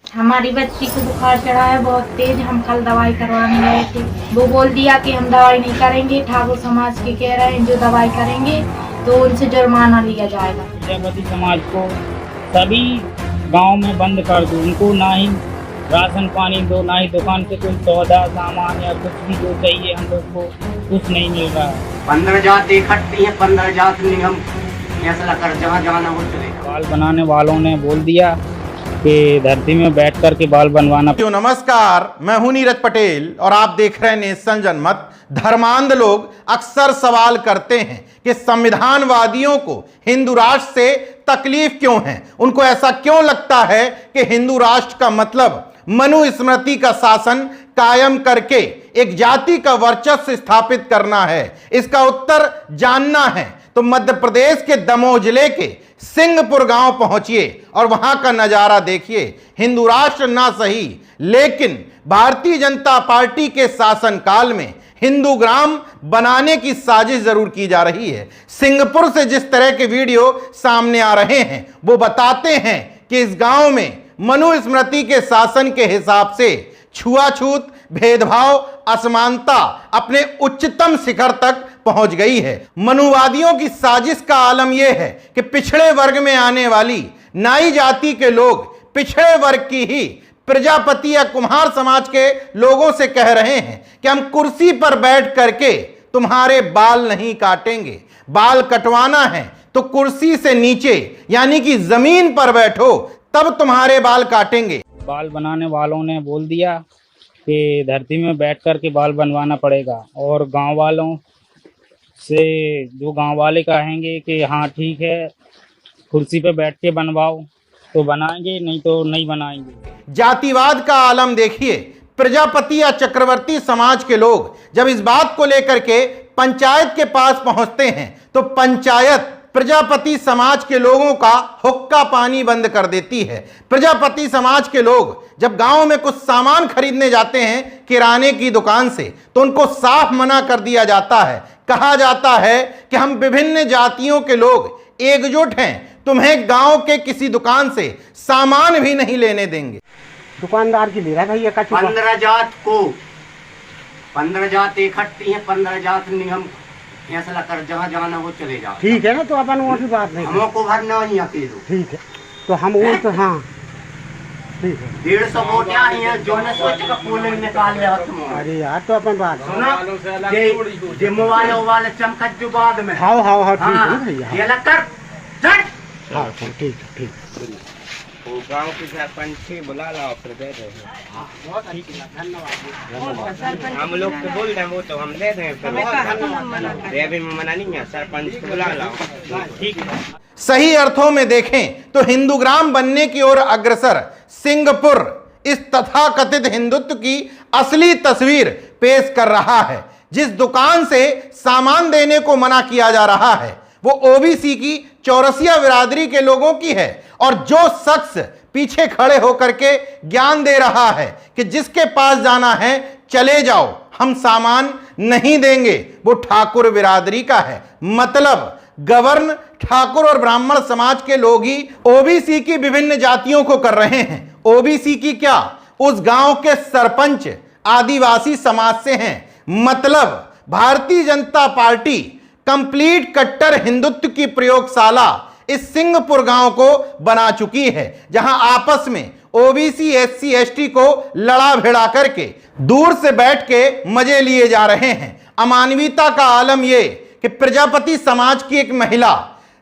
हमारी बच्ची को बुखार चढ़ा है बहुत तेज। हम कल दवाई करवाने गए थे, वो बोल दिया कि हम दवाई नहीं करेंगे। ठाकुर समाज के कह रहे हैं जो दवाई करेंगे तो उनसे जुर्माना लिया जाएगा। प्रजापति समाज को सभी गांव में बंद कर दो, उनको ना ही राशन पानी दो, ना ही दुकान से कोई सौदा सामान या कुछ भी जो चाहिए हम लोग को कुछ नहीं मिल रहा है। 15 जात इकट्ठी है, 15 जात निगम फैसला कर जहाँ जाना हो चले। बाल बनाने वालों ने बोल दिया कि धरती में बैठ कर के बाल बनवाना। नमस्कार, मैं हूं नीरज पटेल और आप देख रहे हैं नेशन जनमत। धर्मांध लोग अक्सर सवाल करते हैं कि संविधानवादियों को हिंदू राष्ट्र से तकलीफ क्यों है, उनको ऐसा क्यों लगता है कि हिंदू राष्ट्र का मतलब मनुस्मृति का शासन कायम करके एक जाति का वर्चस्व स्थापित करना है। इसका उत्तर जानना है तो मध्य प्रदेश के दमोह जिले के सिंहपुर गांव पहुंचिए और वहां का नजारा देखिए। हिंदू राष्ट्र ना सही, लेकिन भारतीय जनता पार्टी के शासनकाल में हिंदू ग्राम बनाने की साजिश जरूर की जा रही है। सिंहपुर से जिस तरह के वीडियो सामने आ रहे हैं वो बताते हैं कि इस गांव में मनुस्मृति के शासन के हिसाब से छुआछूत, भेदभाव, असमानता अपने उच्चतम शिखर तक पहुंच गई है। मनुवादियों की साजिश का आलम यह है कि पिछड़े वर्ग में आने वाली नाई जाति के लोग पिछड़े वर्ग की ही प्रजापति या कुम्हार समाज के लोगों से कह रहे हैं कि हम कुर्सी पर बैठ करके तुम्हारे बाल नहीं काटेंगे। बाल कटवाना है तो कुर्सी से नीचे यानी कि जमीन पर बैठो, तब तुम्हारे बाल काटेंगे। बाल बनाने वालों ने बोल दिया कि धरती में बैठ कर के बाल बनवाना पड़ेगा और गांव वालों से जो गांव वाले कहेंगे कि हाँ ठीक है कुर्सी पे बैठ के बनवाओ तो बनाएंगे, नहीं तो नहीं बनाएंगे। जातिवाद का आलम देखिए। प्रजापति या चक्रवर्ती समाज के लोग जब इस बात को लेकर के पंचायत के पास पहुंचते हैं तो पंचायत प्रजापति समाज के लोगों का हुक्का पानी बंद कर देती है। प्रजापति समाज के लोग जब गांव में कुछ सामान खरीदने जाते हैं किराने की दुकान से तो उनको साफ मना कर दिया जाता है। कहा जाता है कि हम विभिन्न जातियों के लोग एकजुट हैं, तुम्हें गांव के किसी दुकान से सामान भी नहीं लेने देंगे। दुकानदार की ले रहा है भैया का 15 जात को 15 जात इकट्ठी है, 15 जात निगम फैसला कर जहाँ जाना हो चले जाओ। ठीक है ना, तो अपन वो की बात नहीं, हमको भरना नहीं अकेले। ठीक है तो हम वो तो हाँ ठीक है। 150 वोट आई है जो ने सोच का पोलिंग निकाल लिया तुम। अरे यार तो अपन बात सुना जे मोबाइल वाले चमकत जो बाद में हाँ ठीक है भैया, ये लग कर चट। हाँ ठीक है ठीक। वो गांव के सरपंच से बुला लाओ फिर दे दे। बहुत ठीक है, धन्यवाद। हम लोग को बोल रहे हैं वो तो हम दे दें फिर अभी मना नहीं है, सरपंच को बुला लाओ। ठीक है। सही अर्थों में देखें तो हिंदू ग्राम बनने की ओर अग्रसर सिंहपुर इस तथाकथित हिंदुत्व की असली तस्वीर पेश कर रहा है। जिस दुकान से सामान देने को मना किया जा रहा है वो ओबीसी की चौरसिया बिरादरी के लोगों की है और जो शख्स पीछे खड़े होकर के ज्ञान दे रहा है कि जिसके पास जाना है चले जाओ, हम सामान नहीं देंगे, वो ठाकुर बिरादरी का है। मतलब गवर्न ठाकुर और ब्राह्मण समाज के लोग ही ओबीसी की विभिन्न जातियों को कर रहे हैं। ओबीसी की क्या, उस गांव के सरपंच आदिवासी समाज से हैं। मतलब भारतीय जनता पार्टी कंप्लीट कट्टर हिंदुत्व की प्रयोगशाला इस सिंहपुर गांव को बना चुकी है, जहां आपस में ओबीसी एससी एसटी को लड़ा भिड़ा करके दूर से बैठ के मजे लिए जा रहे हैं। अमानवीयता का आलम यह कि प्रजापति समाज की एक महिला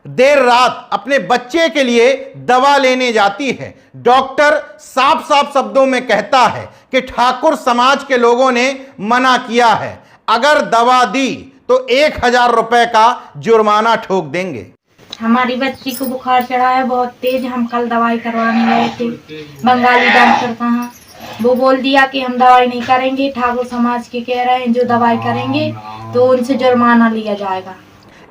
देर रात अपने बच्चे के लिए दवा लेने जाती है। डॉक्टर साफ साफ शब्दों में कहता है कि ठाकुर समाज के लोगों ने मना किया है, अगर दवा दी तो 1000 रुपए का जुर्माना ठोक देंगे। हमारी बच्ची को बुखार चढ़ा है बहुत तेज। हम कल दवाई करवाने गए थे, बंगाली डॉक्टर कहाँ, वो बोल दिया कि हम दवाई नहीं करेंगे। ठाकुर समाज के कह रहे हैं जो दवाई करेंगे तो उनसे जुर्माना लिया जाएगा।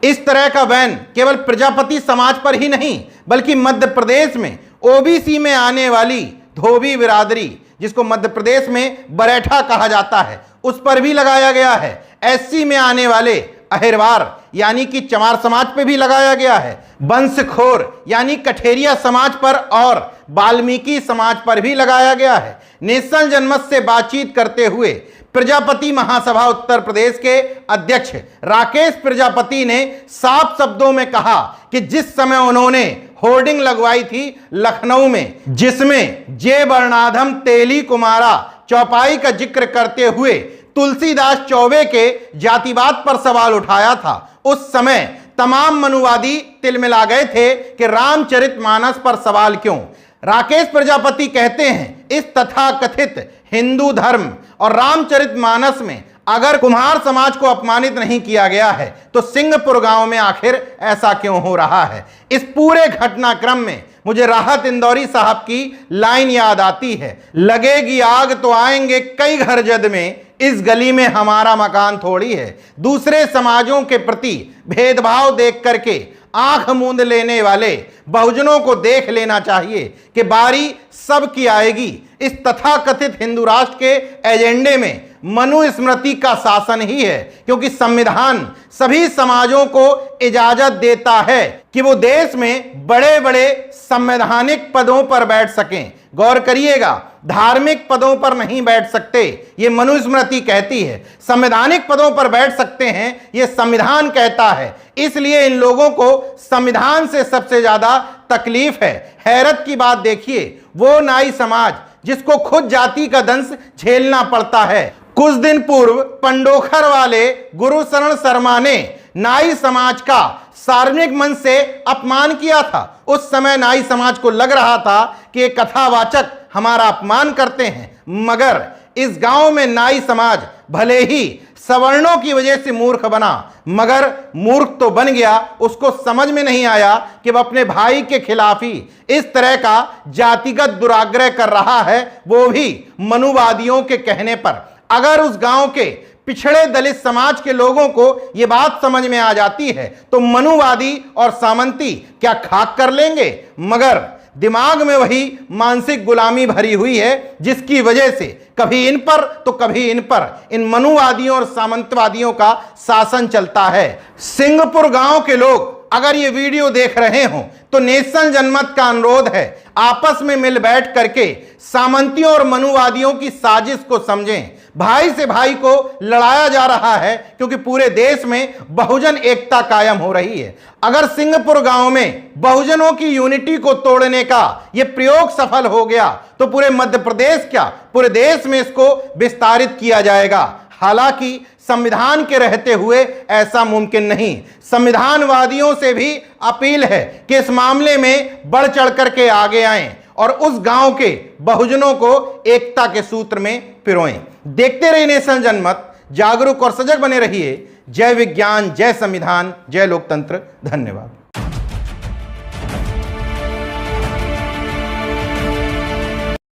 इस तरह का बैन केवल प्रजापति समाज पर ही नहीं बल्कि मध्य प्रदेश में ओबीसी में आने वाली धोबी बिरादरी, जिसको मध्य प्रदेश में बरेठा कहा जाता है, उस पर भी लगाया गया है। एससी में आने वाले अहिरवार यानी कि चमार समाज पे भी लगाया गया है, बंसखोर यानी कठेरिया समाज पर और वाल्मीकि समाज पर भी लगाया गया है। नेशनल जनमत से बातचीत करते हुए प्रजापति महासभा उत्तर प्रदेश के अध्यक्ष राकेश प्रजापति ने साफ शब्दों में कहा कि जिस समय उन्होंने होर्डिंग लगवाई थी लखनऊ में, जिसमें जे वर्णाधम तेली कुमारा चौपाई का जिक्र करते हुए तुलसीदास चौबे के जातिवाद पर सवाल उठाया था, उस समय तमाम मनुवादी तिलमिला गए थे कि रामचरितमानस पर सवाल क्यों। राकेश प्रजापति कहते हैं इस तथाकथित हिंदू धर्म और रामचरितमानस में अगर कुम्हार समाज को अपमानित नहीं किया गया है तो सिंहपुर गांव में आखिर ऐसा क्यों हो रहा है। इस पूरे घटनाक्रम में मुझे राहत इंदौरी साहब की लाइन याद आती है, लगेगी आग तो आएंगे कई घर जद में, इस गली में हमारा मकान थोड़ी है। दूसरे समाजों के प्रति भेदभाव देख करके आंख मूंद लेने वाले बहुजनों को देख लेना चाहिए कि बारी सबकी आएगी। इस तथाकथित हिंदू राष्ट्र के एजेंडे में मनुस्मृति का शासन ही है, क्योंकि संविधान सभी समाजों को इजाजत देता है कि वो देश में बड़े बड़े संवैधानिक पदों पर बैठ सकें। गौर करिएगा, धार्मिक पदों पर नहीं बैठ सकते, ये मनुस्मृति कहती है। संवैधानिक पदों पर बैठ सकते हैं, ये संविधान कहता है। इसलिए इन लोगों को संविधान से सबसे ज्यादा तकलीफ है। हैरत की बात देखिए, वो नाई समाज जिसको खुद जाति का दंश झेलना पड़ता है। कुछ दिन पूर्व पंडोखर वाले गुरु शरण शर्मा ने नाई समाज का सार्वजनिक मंच से अपमान किया था। उस समय नाई समाज को लग रहा था कि ये कथावाचक हमारा अपमान करते हैं, मगर इस गांव में नाई समाज भले ही सवर्णों की वजह से मूर्ख बना, मगर मूर्ख तो बन गया। उसको समझ में नहीं आया कि वह अपने भाई के खिलाफ ही इस तरह का जातिगत दुराग्रह कर रहा है, वो भी मनुवादियों के कहने पर। अगर उस गांव के पिछड़े दलित समाज के लोगों को यह बात समझ में आ जाती है तो मनुवादी और सामंती क्या खाक कर लेंगे। मगर दिमाग में वही मानसिक गुलामी भरी हुई है, जिसकी वजह से कभी इन पर तो कभी इन पर, इन मनुवादियों और सामंतवादियों का शासन चलता है। सिंहपुर गांव के लोग अगर ये वीडियो देख रहे हों तो नेशनल जनमत का अनुरोध है, आपस में मिल बैठ करके सामंतियों और मनुवादियों की साजिश को समझें। भाई से भाई को लड़ाया जा रहा है क्योंकि पूरे देश में बहुजन एकता कायम हो रही है। अगर सिंहपुर गांव में बहुजनों की यूनिटी को तोड़ने का यह प्रयोग सफल हो गया तो पूरे मध्य प्रदेश क्या पूरे देश में इसको विस्तारित किया जाएगा। हालांकि संविधान के रहते हुए ऐसा मुमकिन नहीं। संविधानवादियों से भी अपील है कि इस मामले में बढ़ चढ़ करके आगे आएं और उस गांव के बहुजनों को एकता के सूत्र में पिरोएं। देखते रहिए नेशनल जनमत, जागरूक और सजग बने रहिए। जय विज्ञान, जय संविधान, जय लोकतंत्र। धन्यवाद।